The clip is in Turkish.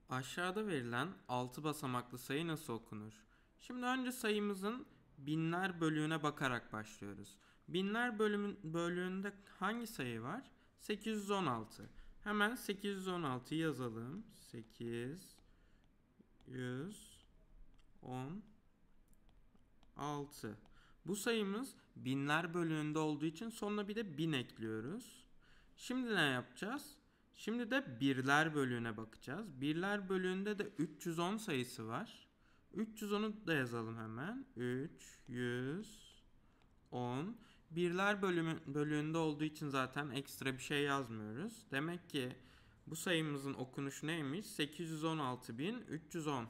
Aşağıda verilen 6 basamaklı sayı nasıl okunur? Şimdi önce sayımızın binler bölüğüne bakarak başlıyoruz. Binler bölüğünde hangi sayı var? 816. Hemen 816'yı yazalım. 816. Bu sayımız binler bölüğünde olduğu için sonuna bir de 1000 ekliyoruz. Şimdi ne yapacağız? Şimdi de birler bölüğüne bakacağız. Birler bölüğünde de 310 sayısı var. 310'u da yazalım hemen. 310. Birler bölüğünde olduğu için zaten ekstra bir şey yazmıyoruz. Demek ki bu sayımızın okunuşu neymiş? 816.310.